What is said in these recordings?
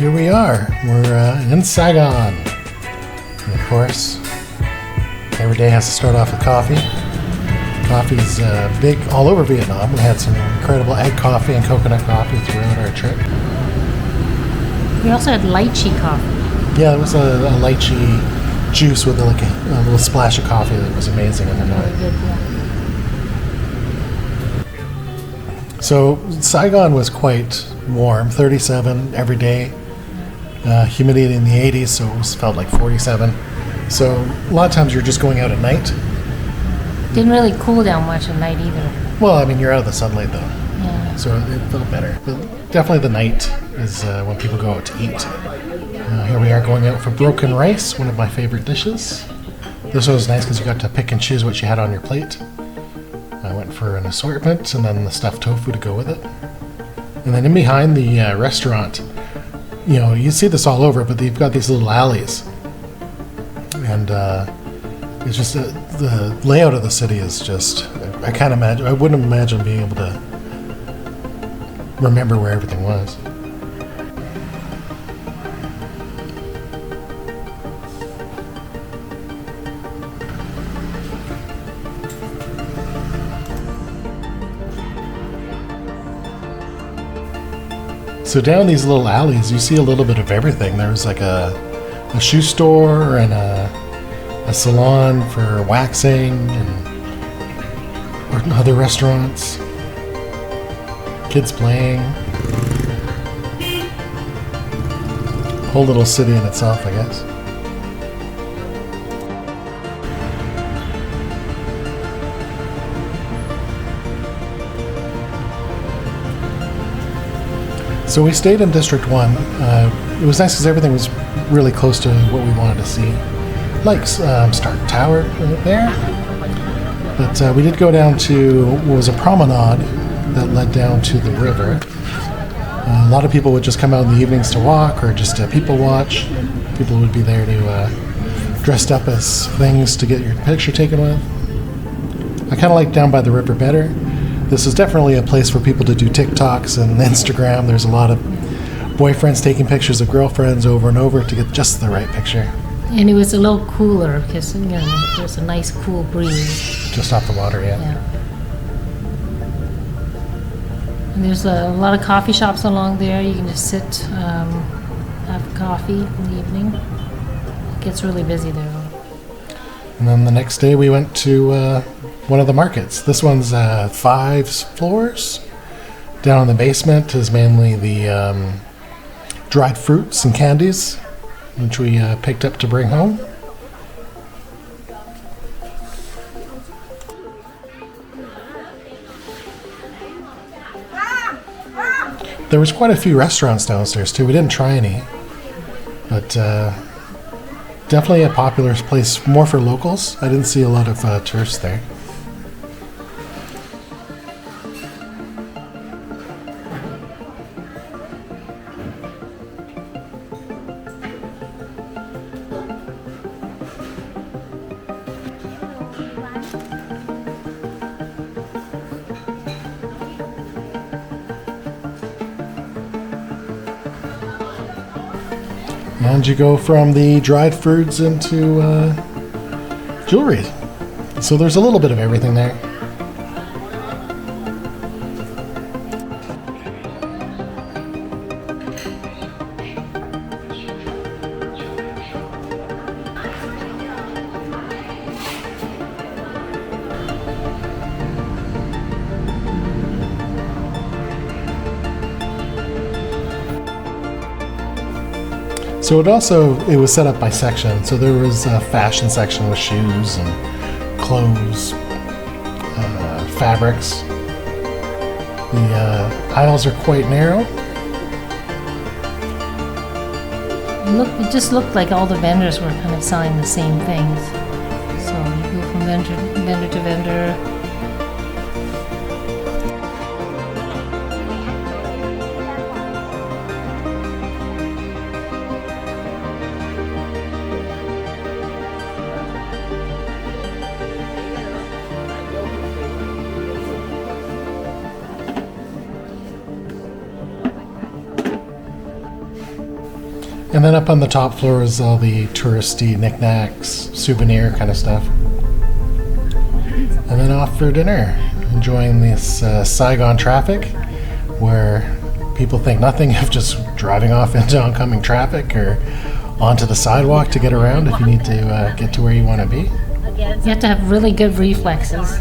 here we are. We're in Saigon. And of course, every day has to start off with coffee. Coffee is big all over Vietnam. We had some incredible egg coffee and coconut coffee throughout our trip. We also had lychee coffee. Yeah, it was a lychee juice with like a little splash of coffee that was amazing in the morning. Really good, yeah. So Saigon was quite warm, 37 every day. Humidity in the 80s, so it felt like 47. So a lot of times you're just going out at night. Didn't really cool down much at night either. Well, I mean, you're out of the sunlight though, Yeah. so it felt better. But definitely the night is when people go out to eat. Here we are going out for broken rice, one of my favorite dishes. This one was nice because you got to pick and choose what you had on your plate. I went for an assortment and then the stuffed tofu to go with it. And then in behind the restaurant, you know, you see this all over, but they've got these little alleys. And it's just the layout of the city is just, I can't imagine, I wouldn't imagine being able to remember where everything was. So down these little alleys, you see a little bit of everything. There's like a shoe store and a salon for waxing and other restaurants. Kids playing. Whole little city in itself, I guess. So we stayed in District 1. It was nice because everything was really close to what we wanted to see. Like Stark Tower right there. But we did go down to what was a promenade that led down to the river. A lot of people would just come out in the evenings to walk or just people watch. People would be there to dressed up as things to get your picture taken with. I kind of like down by the river better. This is definitely a place for people to do TikToks and Instagram. There's a lot of boyfriends taking pictures of girlfriends over and over to get just the right picture. And it was a little cooler because, you know, there's a nice cool breeze. Just off the water, yeah. And there's a lot of coffee shops along there. You can just sit, have coffee in the evening. It gets really busy there. And then the next day we went to one of the markets. This one's 5 floors. Down in the basement is mainly the dried fruits and candies, which we picked up to bring home. There was quite a few restaurants downstairs too. We didn't try any, but definitely a popular place, more for locals. I didn't see a lot of tourists there. And you go from the dried fruits into jewelry. So there's a little bit of everything there. So it was set up by section. So there was a fashion section with shoes and clothes, fabrics. The aisles are quite narrow. It just looked like all the vendors were kind of selling the same things. So you go from vendor to vendor. And then up on the top floor is all the touristy knickknacks, souvenir kind of stuff. And then off for dinner, enjoying this Saigon traffic, where people think nothing of just driving off into oncoming traffic or onto the sidewalk to get around if you need to get to where you want to be. You have to have really good reflexes.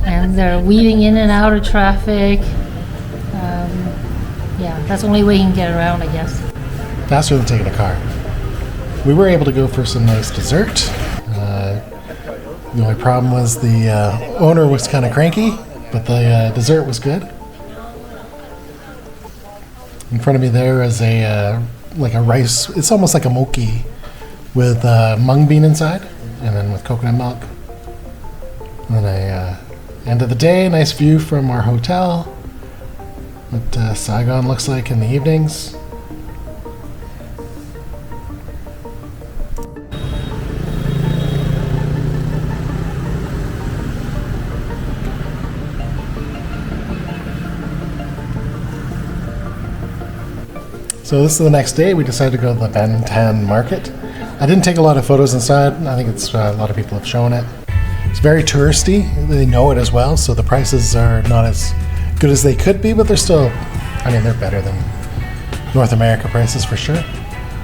And they're weaving in and out of traffic. Yeah, that's the only way you can get around, I guess. Faster than taking a car. We were able to go for some nice dessert. The only problem was the owner was kind of cranky, but the dessert was good. In front of me there is a like a rice. It's almost like a mochi with mung bean inside, and then with coconut milk. And then end of the day, nice view from our hotel. What Saigon looks like in the evenings. So this is the next day. We decided to go to the Ben Thanh market. I didn't take a lot of photos inside. I think it's a lot of people have shown it. It's very touristy. They know it as well, so the prices are not as good as they could be, but they're still, I mean, they're better than North America prices for sure.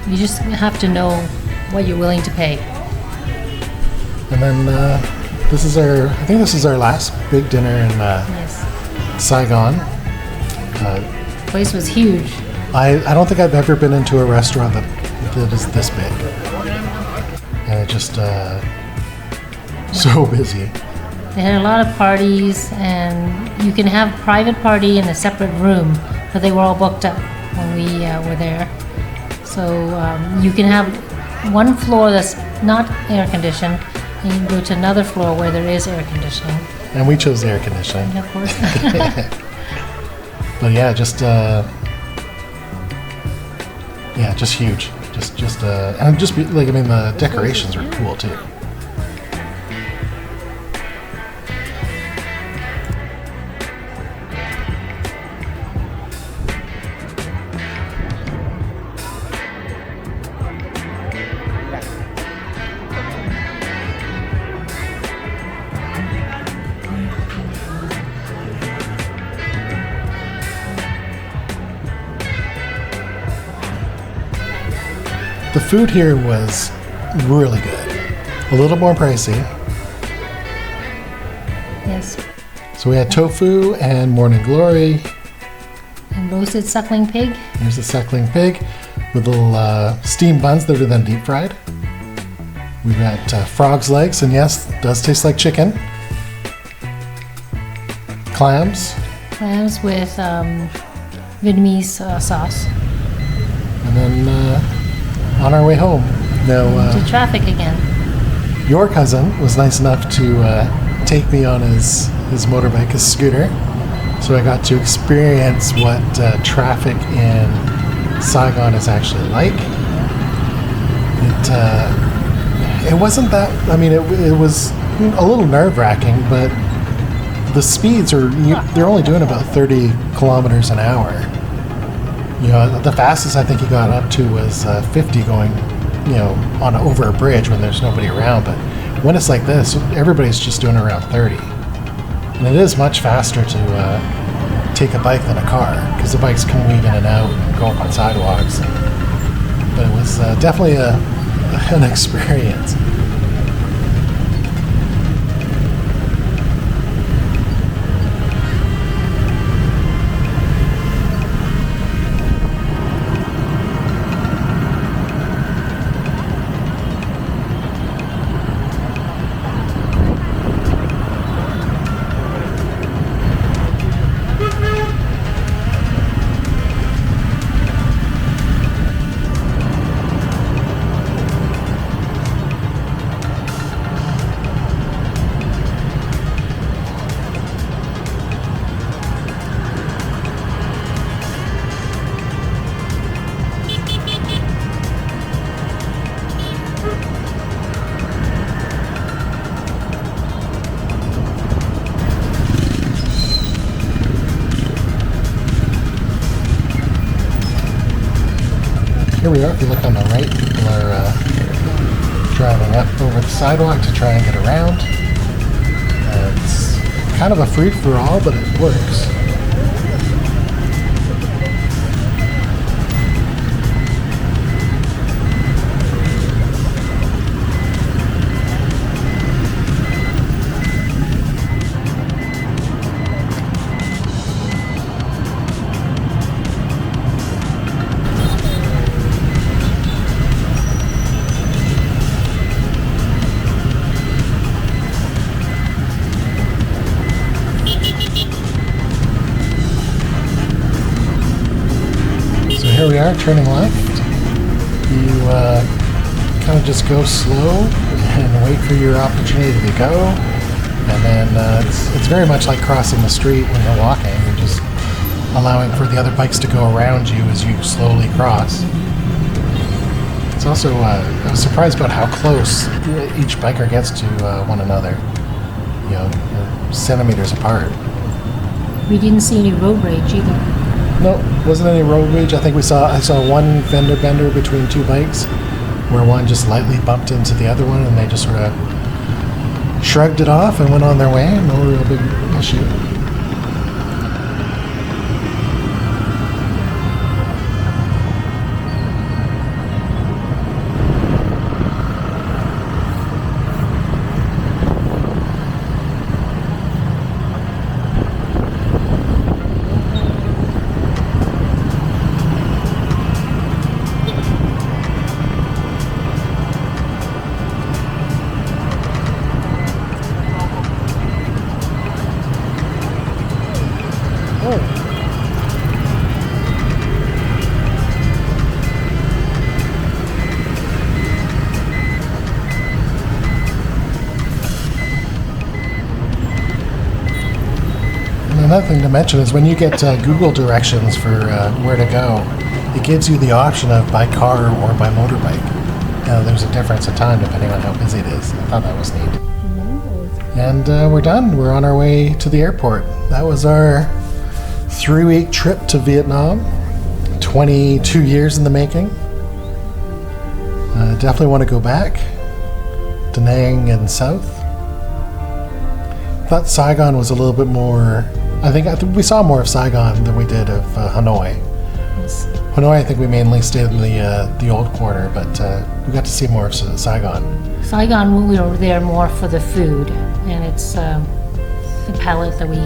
You just have to know what you're willing to pay. And then this is I think this is our last big dinner in Yes. Saigon. The place was huge. I don't think I've ever been into a restaurant that is this big. And it just so busy. They had a lot of parties, and you can have private party in a separate room, but they were all booked up when we were there. So you can have one floor that's not air conditioned, and you can go to another floor where there is air conditioning. And we chose the air conditioning. Of course. But yeah, just huge. And just like, I mean, the decorations are cool too. The food here was really good. A little more pricey. Yes. So we had tofu and morning glory. And roasted suckling pig. Here's the suckling pig with little steamed buns that are then deep fried. We've got frog's legs, and yes, it does taste like chicken. Clams. Clams with Vietnamese sauce. And then on our way home. Now, To traffic again. your cousin was nice enough to take me on his motorbike, his scooter. So I got to experience what traffic in Saigon is actually like. It wasn't that, I mean, it was a little nerve-wracking, but the speeds they're only doing about 30 kilometers an hour. You know, the fastest I think he got up to was 50 going, you know, over a bridge when there's nobody around. But when it's like this, everybody's just doing around 30. And it is much faster to take a bike than a car, because the bikes can weave in and out and go up on sidewalks. But it was definitely an experience. we are. If you look on the right, people are driving up over the sidewalk to try and get around. It's kind of a free-for-all, but it works. Here we are, turning left. You kind of just go slow and wait for your opportunity to go. And then it's very much like crossing the street when you're walking. You're just allowing for the other bikes to go around you as you slowly cross. It's also, I was surprised about how close each biker gets to one another. You know, centimeters apart. We didn't see any road rage either. No, wasn't any road rage. I think I saw one fender bender between two bikes where one just lightly bumped into the other one and they just sort of shrugged it off and went on their way. No real big issue. Another thing to mention is when you get Google directions for where to go, it gives you the option of by car or by motorbike. There's a difference in time depending on how busy it is. I thought that was neat. And we're done. We're on our way to the airport. That was our 3-week trip to Vietnam. 22 years in the making. Definitely want to go back. Da Nang and south. Thought Saigon was a little bit more. I think we saw more of Saigon than we did of Hanoi. Yes. Hanoi, I think we mainly stayed in the old quarter, but we got to see more of Saigon. Saigon, we were there more for the food, and it's the palate that we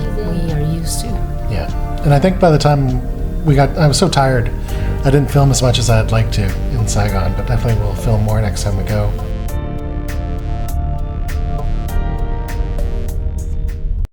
are used to. Yeah, and I think by the time I was so tired, I didn't film as much as I'd like to in Saigon, but definitely we'll film more next time we go.